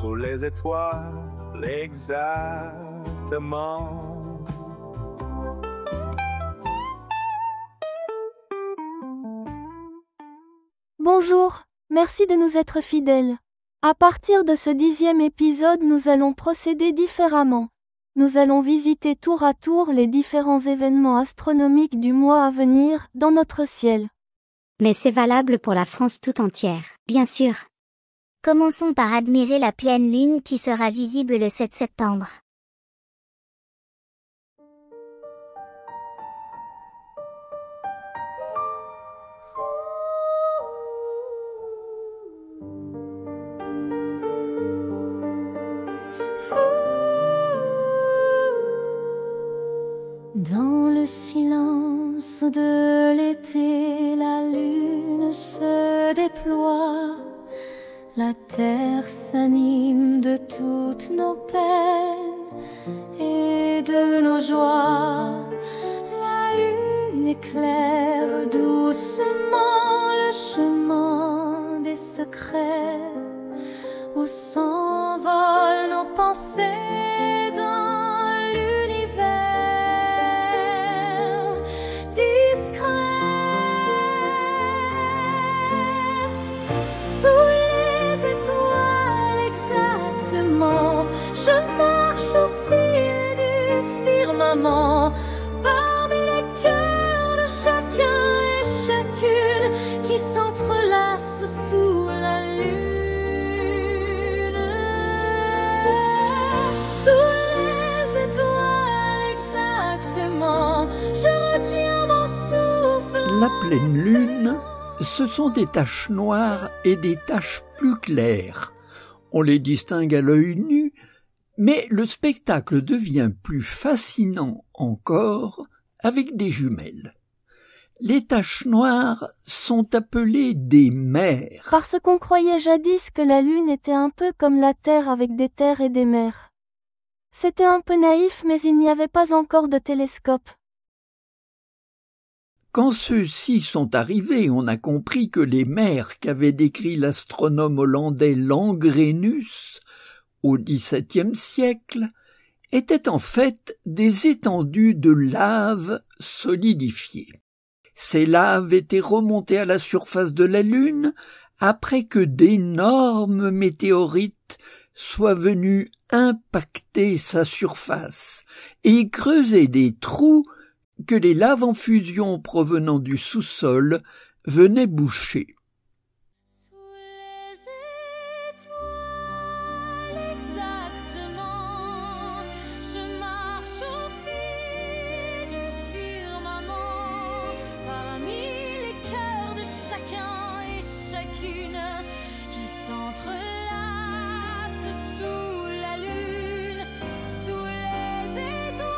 sous les étoiles exactement. Bonjour, merci de nous être fidèles. À partir de ce 10e épisode, nous allons procéder différemment. Nous allons visiter tour à tour les différents événements astronomiques du mois à venir dans notre ciel. Mais c'est valable pour la France tout entière, bien sûr. Commençons par admirer la pleine lune qui sera visible le 7 septembre. Dans le silence de l'été, la lune se déploie. La terre s'anime de toutes nos peines et de nos joies. La lune éclaire doucement le chemin des secrets où s'envolent nos pensées dans l'univers discret. Sous les étoiles exactement, je marche au fil du firmament, parmi les cœurs de chacun et chacune qui s'entrelacent sous la lune. Sous les étoiles exactement, je retiens mon souffle. La pleine lune, ce sont des taches noires et des taches plus claires. On les distingue à l'œil nu, mais le spectacle devient plus fascinant encore avec des jumelles. Les taches noires sont appelées des mers. Parce qu'on croyait jadis que la Lune était un peu comme la Terre avec des terres et des mers. C'était un peu naïf, mais il n'y avait pas encore de télescope. Quand ceux-ci sont arrivés, on a compris que les mers qu'avait décrit l'astronome hollandais Langrenus au XVIIe siècle étaient en fait des étendues de lave solidifiées. Ces laves étaient remontées à la surface de la Lune après que d'énormes météorites soient venus impacter sa surface et creuser des trous que les laves en fusion provenant du sous-sol venaient boucher. Sous les étoiles exactement, je marche au fil du firmament, parmi les cœurs de chacun et chacune qui s'entrelacent sous la lune. Sous les étoiles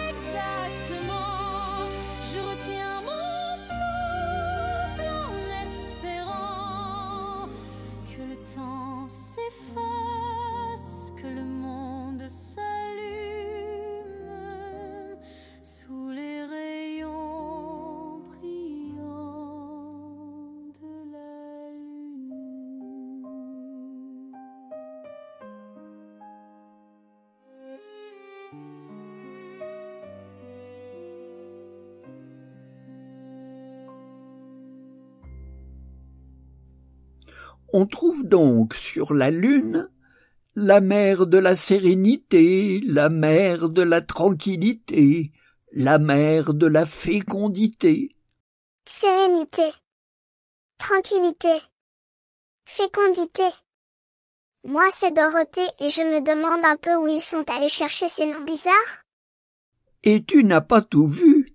exactement, je retiens mon souffle en espérant que le temps s'efface, que le monde s'allume sous les rayons brillants de la lune. On trouve donc sur la Lune la mer de la sérénité, la mer de la tranquillité, la mer de la fécondité. Sérénité, tranquillité, fécondité. Moi, c'est Dorothée et je me demande un peu où ils sont allés chercher ces noms bizarres. Et tu n'as pas tout vu.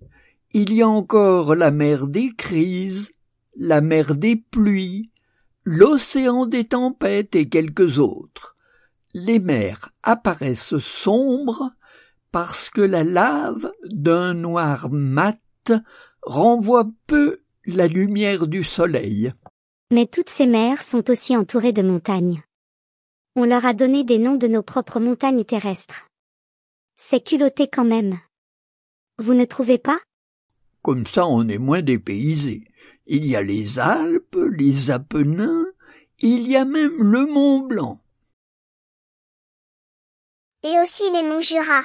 Il y a encore la mer des crises, la mer des pluies, l'océan des tempêtes et quelques autres. Les mers apparaissent sombres parce que la lave, d'un noir mat, renvoie peu la lumière du soleil. Mais toutes ces mers sont aussi entourées de montagnes. On leur a donné des noms de nos propres montagnes terrestres. C'est culotté quand même. Vous ne trouvez pas? Comme ça, on est moins dépaysé. Il y a les Alpes, les Apennins, il y a même le Mont Blanc. Et aussi les monts Jura.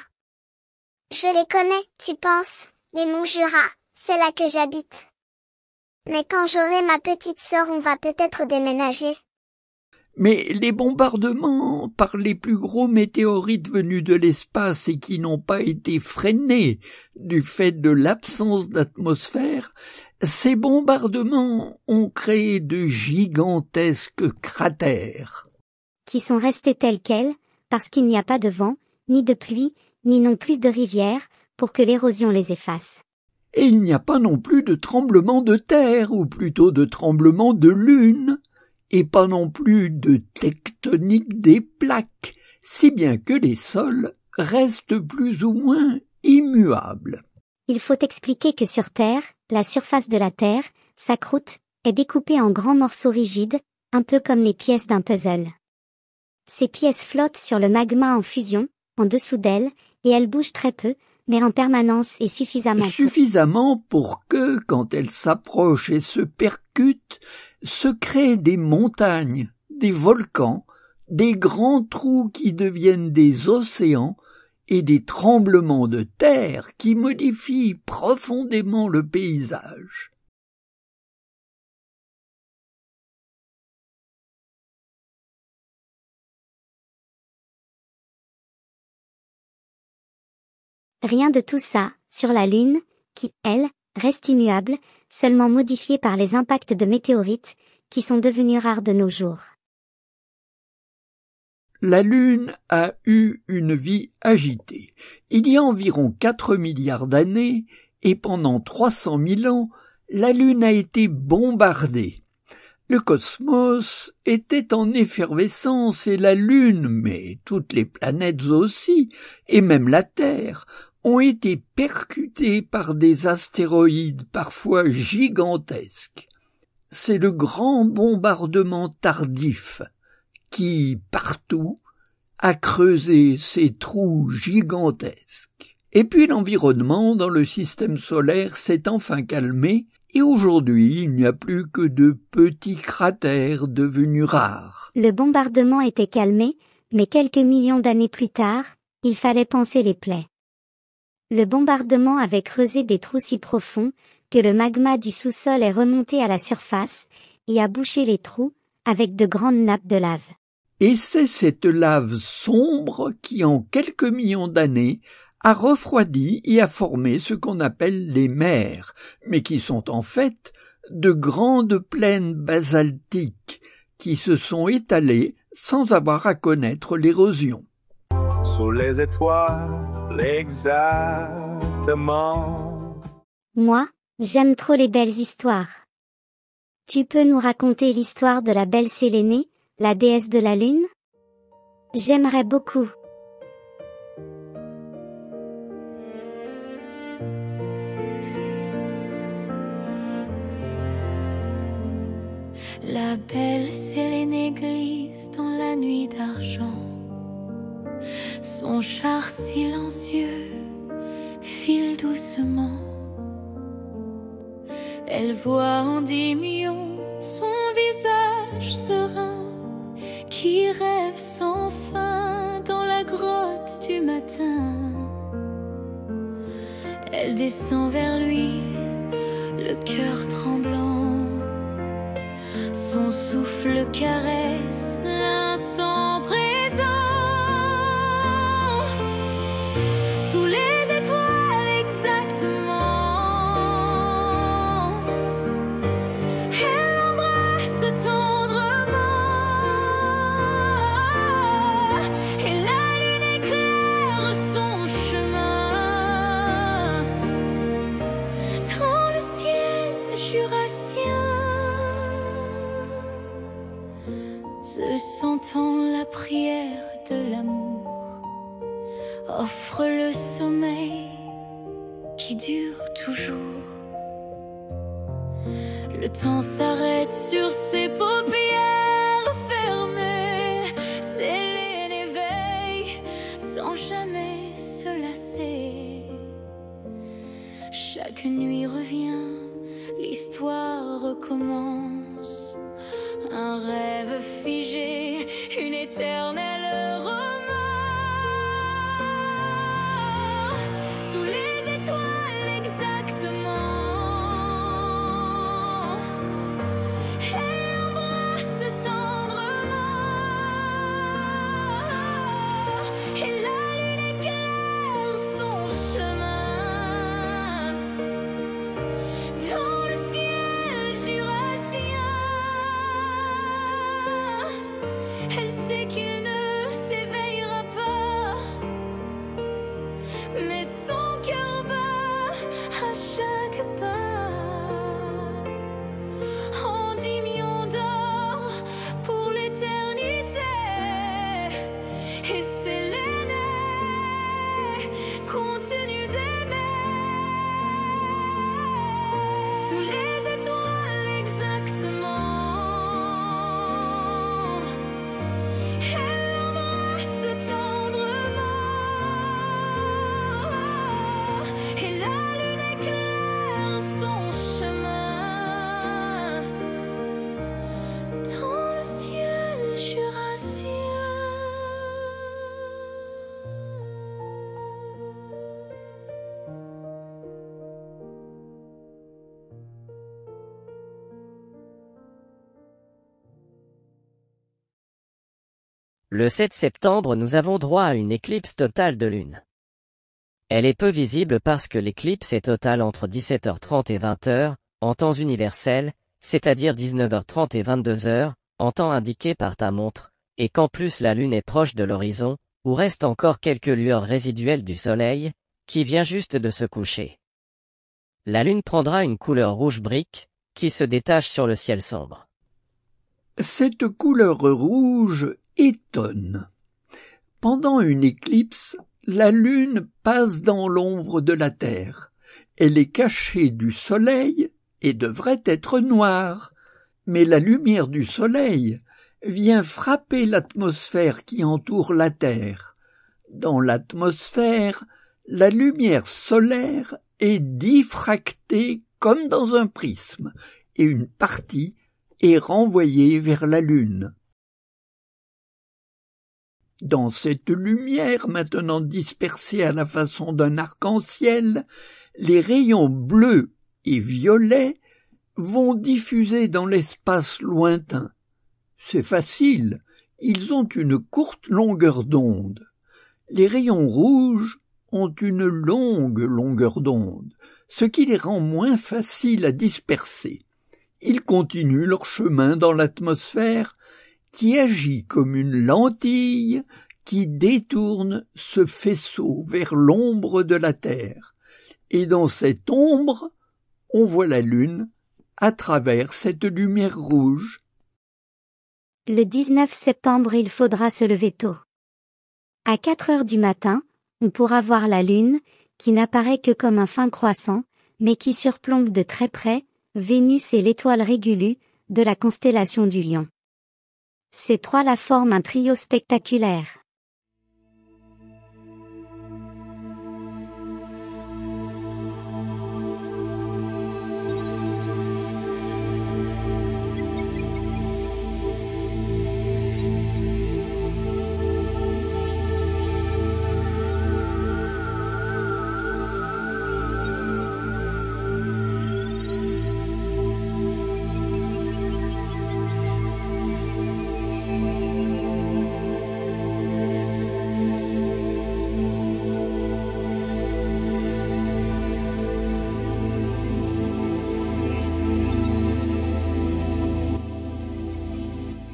Je les connais, tu penses, les monts Jura, c'est là que j'habite. Mais quand j'aurai ma petite sœur, on va peut-être déménager. Mais les bombardements par les plus gros météorites venus de l'espace et qui n'ont pas été freinés du fait de l'absence d'atmosphère, ces bombardements ont créé de gigantesques cratères. Qui sont restés tels quels, parce qu'il n'y a pas de vent, ni de pluie, ni non plus de rivière, pour que l'érosion les efface. Et il n'y a pas non plus de tremblement de terre, ou plutôt de tremblement de lune, et pas non plus de tectonique des plaques, si bien que les sols restent plus ou moins immuables. Il faut expliquer que sur Terre, la surface de la Terre, sa croûte, est découpée en grands morceaux rigides, un peu comme les pièces d'un puzzle. Ces pièces flottent sur le magma en fusion, en dessous d'elles, et elles bougent très peu, mais en permanence et suffisamment. Suffisamment pour que, quand elles s'approchent et se percutent, se créent des montagnes, des volcans, des grands trous qui deviennent des océans et des tremblements de terre qui modifient profondément le paysage. Rien de tout ça, sur la Lune, qui, elle, reste immuable, seulement modifiée par les impacts de météorites, qui sont devenus rares de nos jours. La Lune a eu une vie agitée. Il y a environ 4 milliards d'années, et pendant 300 000 ans, la Lune a été bombardée. Le cosmos était en effervescence et la Lune, mais toutes les planètes aussi, et même la Terre, ont été percutées par des astéroïdes parfois gigantesques. C'est le grand bombardement tardif qui, partout, a creusé ces trous gigantesques. Et puis l'environnement dans le système solaire s'est enfin calmé, et aujourd'hui il n'y a plus que de petits cratères devenus rares. Le bombardement était calmé, mais quelques millions d'années plus tard, il fallait panser les plaies. Le bombardement avait creusé des trous si profonds que le magma du sous-sol est remonté à la surface et a bouché les trous avec de grandes nappes de lave. Et c'est cette lave sombre qui, en quelques millions d'années, a refroidi et a formé ce qu'on appelle les mers, mais qui sont en fait de grandes plaines basaltiques qui se sont étalées sans avoir à connaître l'érosion. Sous les étoiles, exactement. Moi, j'aime trop les belles histoires. Tu peux nous raconter l'histoire de la belle Sélénée, la déesse de la Lune? J'aimerais beaucoup. La belle Sélénée glisse dans la nuit d'argent. Son char silencieux file doucement. Elle voit en 10 millions son visage serein qui rêve sans fin dans la grotte du matin. Elle descend vers lui, le cœur tremblant. Son souffle caresse l'instant présent. Sous les étoiles exactement, elle l'embrasse tendrement. Et la lune éclaire son chemin dans le ciel jurassien. Se sentant la prière de l'amour offre le sommeil qui dure toujours. Le temps s'arrête sur ses paupières fermées. Célène éveille sans jamais se lasser. Chaque nuit revient, l'histoire recommence. Un rêve figé, une éternelle romance. Elle sait qu'il ne s'éveillera pas, mais son cœur bat à chaque pas. En 10 millions d'or pour l'éternité, et c'est l'aîné continue d'aimer. Sous les étoiles exactement, elle l'embrasse tendrement, et la lune éclaire son chemin dans le ciel jurassien. Le 7 septembre, nous avons droit à une éclipse totale de lune. Elle est peu visible parce que l'éclipse est totale entre 17h30 et 20h, en temps universel, c'est-à-dire 19h30 et 22h, en temps indiqué par ta montre, et qu'en plus la lune est proche de l'horizon, où restent encore quelques lueurs résiduelles du soleil, qui vient juste de se coucher. La lune prendra une couleur rouge brique, qui se détache sur le ciel sombre. Cette couleur rouge étonne. Pendant une éclipse, la lune passe dans l'ombre de la Terre. Elle est cachée du soleil et devrait être noire, mais la lumière du soleil vient frapper l'atmosphère qui entoure la Terre. Dans l'atmosphère, la lumière solaire est diffractée comme dans un prisme, et une partie est renvoyée vers la lune. Dans cette lumière, maintenant dispersée à la façon d'un arc-en-ciel, les rayons bleus et violets vont diffuser dans l'espace lointain. C'est facile, ils ont une courte longueur d'onde. Les rayons rouges ont une longue longueur d'onde, ce qui les rend moins faciles à disperser. Ils continuent leur chemin dans l'atmosphère, qui agit comme une lentille qui détourne ce faisceau vers l'ombre de la Terre. Et dans cette ombre, on voit la Lune à travers cette lumière rouge. Le 19 septembre, il faudra se lever tôt. À 4 heures du matin, on pourra voir la Lune, qui n'apparaît que comme un fin croissant, mais qui surplombe de très près Vénus et l'étoile Régulus, de la constellation du Lion. Ces trois la forment un trio spectaculaire.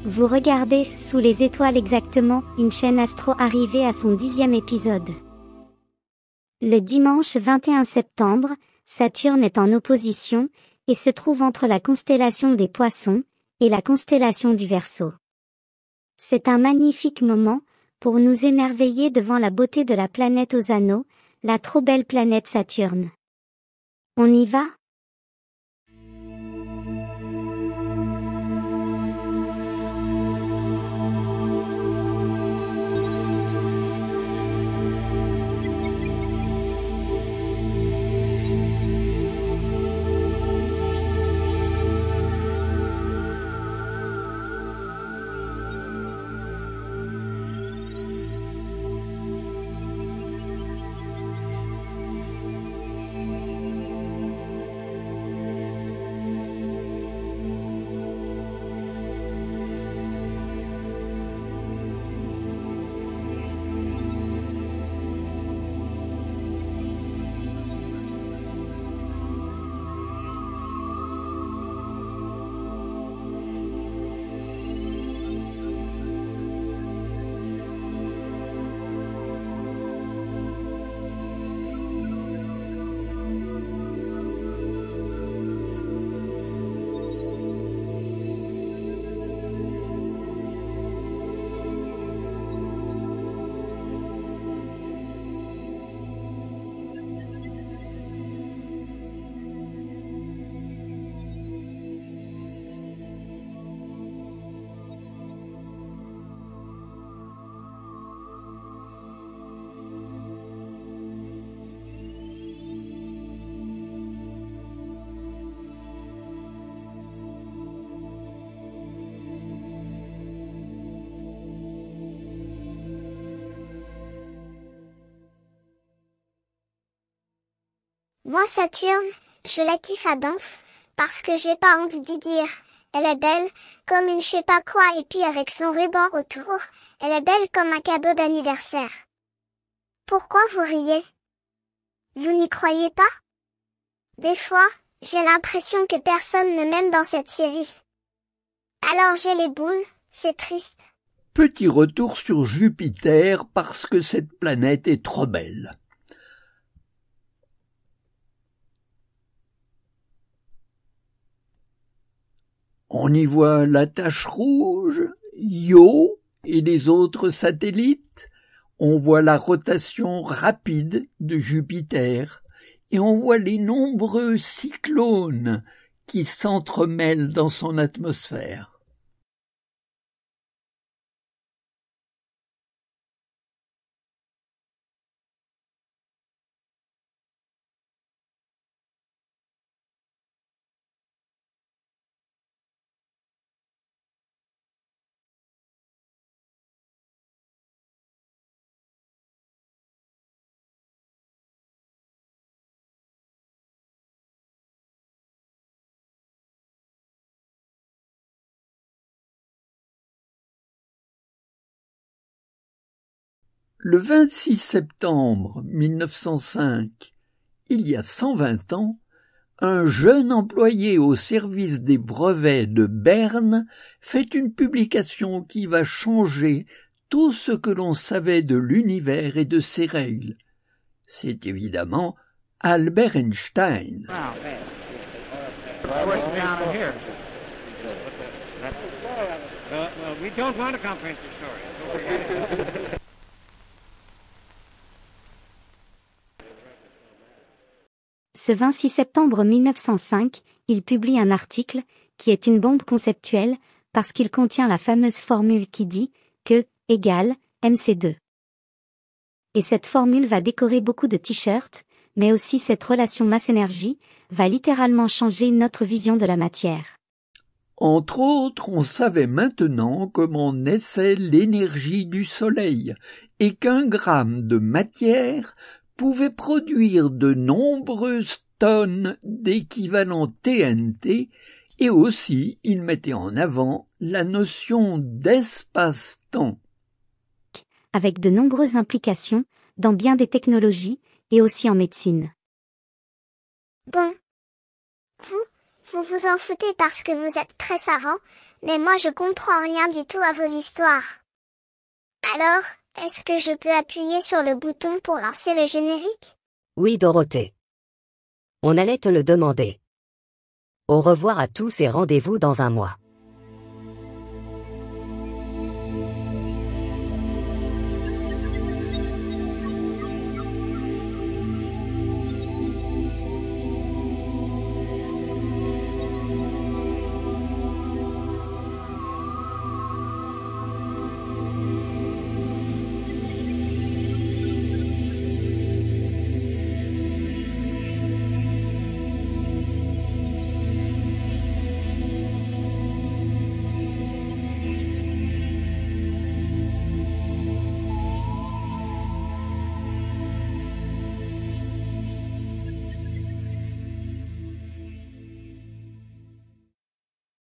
Vous regardez Sous les étoiles exactement, une chaîne astro arrivée à son 10e épisode. Le dimanche 21 septembre, Saturne est en opposition, et se trouve entre la constellation des Poissons, et la constellation du Verseau. C'est un magnifique moment, pour nous émerveiller devant la beauté de la planète aux anneaux, la trop belle planète Saturne. On y va ? Moi Saturne, je la kiffe à donf, parce que j'ai pas honte d'y dire. Elle est belle, comme une je sais pas quoi et puis avec son ruban autour, elle est belle comme un cadeau d'anniversaire. Pourquoi vous riez? Vous n'y croyez pas? Des fois, j'ai l'impression que personne ne m'aime dans cette série. Alors j'ai les boules, c'est triste. Petit retour sur Jupiter parce que cette planète est trop belle. On y voit la tache rouge, Io et les autres satellites. On voit la rotation rapide de Jupiter et on voit les nombreux cyclones qui s'entremêlent dans son atmosphère. Le 26 septembre 1905, il y a 120 ans, un jeune employé au service des brevets de Berne fait une publication qui va changer tout ce que l'on savait de l'univers et de ses règles. C'est évidemment Albert Einstein. Ce 26 septembre 1905, il publie un article, qui est une bombe conceptuelle, parce qu'il contient la fameuse formule qui dit que égale mc2. Et cette formule va décorer beaucoup de t-shirts, mais aussi cette relation masse-énergie va littéralement changer notre vision de la matière. Entre autres, on savait maintenant comment naissait l'énergie du Soleil et qu'un gramme de matière pouvait produire de nombreuses tonnes d'équivalent TNT, et aussi il mettait en avant la notion d'espace-temps. Avec de nombreuses implications dans bien des technologies et aussi en médecine. Bon. Vous vous en foutez parce que vous êtes très savant, mais moi je comprends rien du tout à vos histoires. Alors, est-ce que je peux appuyer sur le bouton pour lancer le générique? Oui, Dorothée. On allait te le demander. Au revoir à tous et rendez-vous dans un mois.